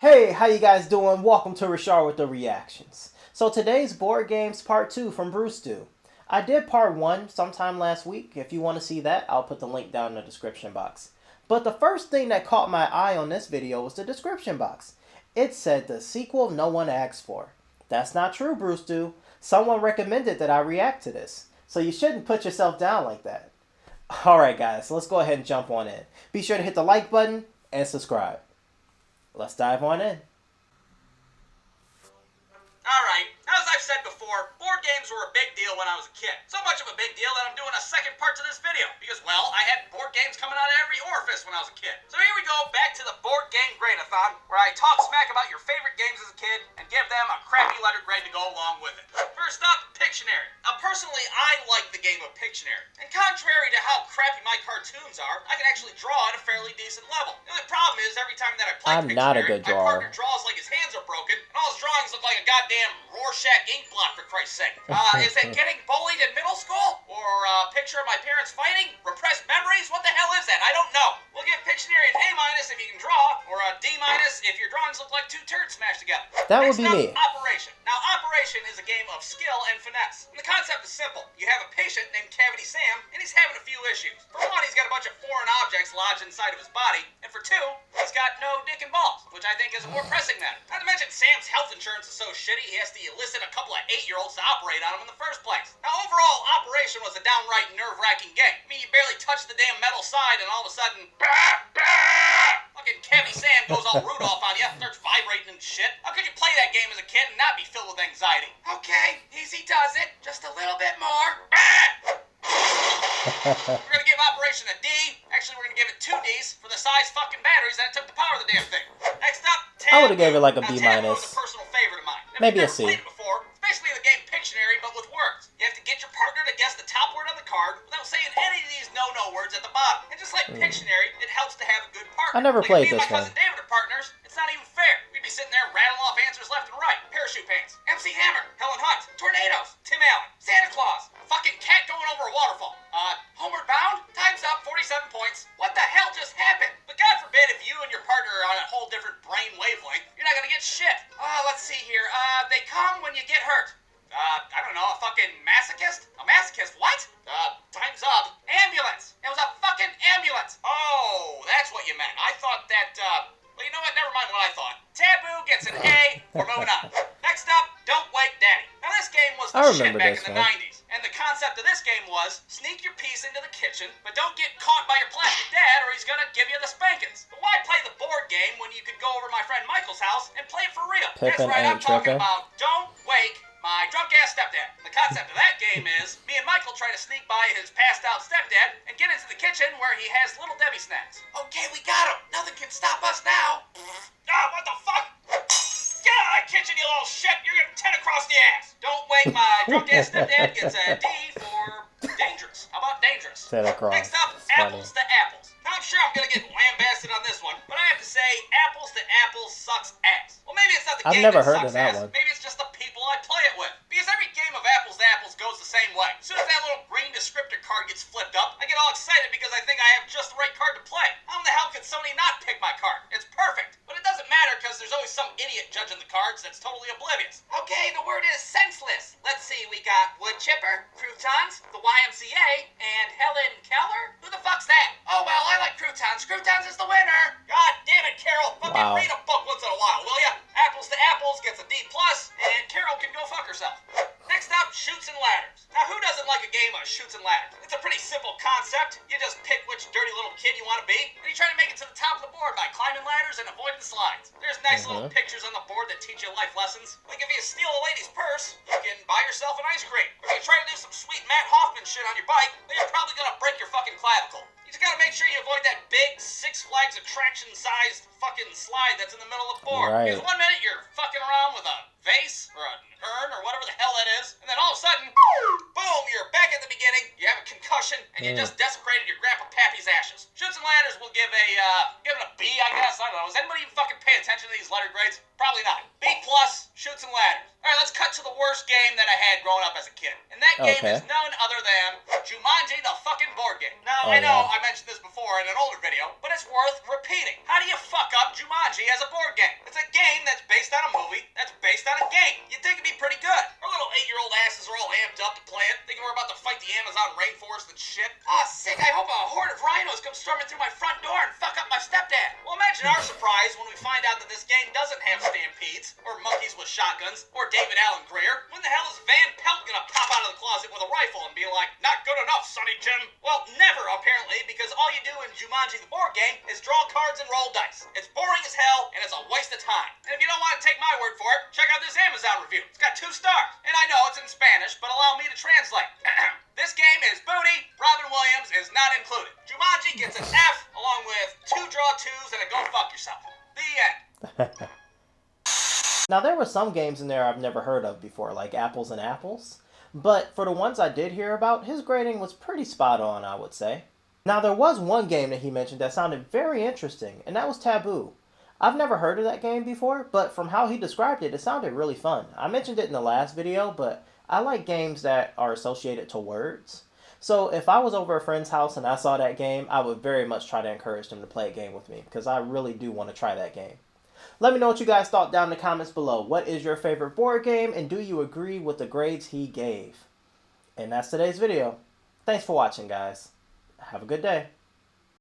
Hey, how you guys doing? Welcome to Richar with the reactions. So today's board games part 2 from Brewstew. I did part 1 sometime last week. If you want to see that, I'll put the link down in the description box. But the first thing that caught my eye on this video was the description box. It said the sequel no one asked for. That's not true, Brewstew. Someone recommended that I react to this. So you shouldn't put yourself down like that. Alright guys, let's go ahead and jump on in. Be sure to hit the like button and subscribe. Let's dive on in. Alright, as I've said before, board games were a big deal when I was a kid. So much of a big deal that I'm doing a second part to this video. Because, well, I had board games coming out of every orifice when I was a kid. So here we go, back to the board game grade-a-thon, where I talk smack about your favorite games as a kid and give them a crappy letter grade to go along with it. First up, Pictionary. Now, personally, I like the game of Pictionary. And contrary to how crappy my cartoons are, I can actually draw at a fairly decent level. The only problem is, every time that I play Pictionary, not a good my drawer. partner draws like his hands are broken, and all his drawings look like a goddamn Rorschach ink blot, for Christ's sake. Is it getting bullied in middle school? Or a picture of my parents fighting? Repressed memories? What the hell is that? I don't know. We'll give Pictionary an A- if you can draw, or a D- if your drawings look like two turds smashed together. That would be me. Operation. Now, Operation is a game of skill and finesse. And the concept is simple. You have a patient named Cavity Sam, and he's having a few issues. For one, he's got a bunch of foreign objects lodged inside of his body, and for two, he's got no dick and balls, which I think is a more pressing matter. Not to mention, Sam's health insurance is so shitty, he has to enlist a couple of 8-year-olds to operate on him in the first place. Now, overall, Operation was a downright nerve-wracking game. I mean, you barely touch the damn metal side, and all of a sudden, fucking Cavity Sam goes all Rudolph on you, starts vibrating and shit. How could you play that game as a kid and not be filled with anxiety? Okay, easy does it. Just a little bit more. We're gonna give Operation a D. Actually, we're gonna give it 2 Ds for the size fucking batteries that it took to power the damn thing. Next up, Taboo. I would have gave it like a Now, B-. Taboo is a personal favorite of mine. Now, Maybe a if you've never C. played it before, it's basically the game Pictionary, but with words. You have to get your partner to guess the top word on the card without saying any of these no-no words at the bottom. And just like Pictionary, it helps to have a good partner. I never like played if me and this my one. cousin David are partners, it's not even fair. We'd be sitting there rattling off answers left and right. Parachute Pants, MC Hammer, Helen Hunt, Tornadoes, Tim Allen, Santa Claus, fucking cat going over a waterfall. Homeward Bound, time's up, 47 points. What the hell just happened? But God forbid if you and your partner are on a whole different brain wavelength, you're not gonna get shit. Let's see here. They come when you get hurt. I don't know, a fucking masochist? A masochist, what? Time's up. Ambulance. It was a fucking ambulance. Oh, that's what you meant. I thought that, well, you know what? Never mind what I thought. Taboo gets an A. We're moving on. Next up, Don't Wake Daddy. Now, this game was the shit back in the 90s. And the concept of this game was, sneak your piece into the kitchen, but don't get caught by your plastic dad or he's gonna give you the spankings. But why play the board game when you could go over to my friend Michael's house and play it for real? That's Pippin right, I'm ain't talking tripping. about Don't Wake my drunk-ass stepdad. The concept of that game is, me and Michael try to sneak by his passed-out stepdad and get into the kitchen where he has Little Debbie snacks. Okay, we got him. Nothing can stop us now. What the fuck? Get out of that kitchen, you little shit! You're getting 10 across the ass! Don't wake my drunk-ass stepdad gets a D for dangerous. How about dangerous? 10 across. Next up, It's funny. Apples to Apples. Now, I'm sure I'm gonna get lambasted on this one, but I have to say, Apples to Apples sucks ass. Well, maybe it's not the I've game never that heard sucks of that ass. one. Maybe it's just the people I play it with. Because every game of Apples to Apples goes the same way. As soon as that little green descriptor card gets flipped up, I get all excited because I think I have just the right card to play. How in the hell could somebody not pick my card? It's perfect. But it doesn't matter because there's always some idiot judging the cards that's totally oblivious. Okay, the word is senseless. Let's see, we got wood chipper, croutons, the YMCA, and Helen Keller? Who the fuck's that? Oh, well, I like croutons. Croutons is the winner. God damn it, Carol. Fucking Wow. read a book once in a while, will ya? Apples to Apples gets a D+, and Carol can go fuck herself. Next up, Chutes and Ladders. Now, who doesn't like a game of Chutes and Ladders? It's a pretty simple concept. You just pick which dirty little kid you want to be, and you try to make it to the top of the board by climbing ladders and avoiding slides. There's nice little pictures on the board that teach you life lessons. Like if you steal a lady's purse, you can buy yourself an ice cream. Or if you try to do some sweet Matt Hoffman shit on your bike, then you're probably gonna break your fucking clavicle. You just gotta make sure you avoid that big Six Flags attraction-sized fucking slide that's in the middle of the board. Right. Because one minute you're fucking around with a vase or an urn or whatever the hell that is, and then all of a sudden, boom, you're back at the beginning, you have a concussion, and you just desecrated your Grandpa Pappy's ashes. Chutes and Ladders will give it a B, I guess. I don't know. Does anybody even fucking pay attention to these letter grades? Probably not. B+, Chutes and Ladders. Alright, let's cut to the worst game that I had growing up as a kid. And that game is none other than Jumanji the fucking board game. Now, I know I mentioned this before in an older video, but it's worth repeating. How do you fuck up Jumanji as a board game? It's a game that's based on a movie that's based on a game. You'd think it'd be pretty good. Our little 8-year-old asses are all amped up to play it, thinking we're about to fight the Amazon rainforest and shit. Oh, sick. I hope a horde of rhinos come storming through my front door and fuck up my stepdad. Well, imagine our surprise when we find out that this game doesn't have stampedes, or monkeys with shotguns, or David Allen Greer. When the hell is Van Pelt gonna pop out of the closet with a rifle and be like, not good enough, Sonny Jim? Well, never, apparently, because all you do in Jumanji the board game is draw cards and roll dice. It's boring as hell, and it's a waste of time. And if you don't want to take my word for it, check out this Amazon review. It's got 2 stars. And I know it's in Spanish, but allow me to translate. This game is booty. Robin Williams is not included. Jumanji gets an F, along with 2 draw 2s and a go fuck yourself. The end. Now, there were some games in there I've never heard of before, like Apples and Apples. But for the ones I did hear about, his grading was pretty spot on, I would say. Now, there was one game that he mentioned that sounded very interesting, and that was Taboo. I've never heard of that game before, but from how he described it, it sounded really fun. I mentioned it in the last video, but I like games that are associated to words. So if I was over a friend's house and I saw that game, I would very much try to encourage them to play a game with me, because I really do want to try that game. Let me know what you guys thought down in the comments below. What is your favorite board game, and do you agree with the grades he gave? And that's today's video. Thanks for watching, guys. Have a good day.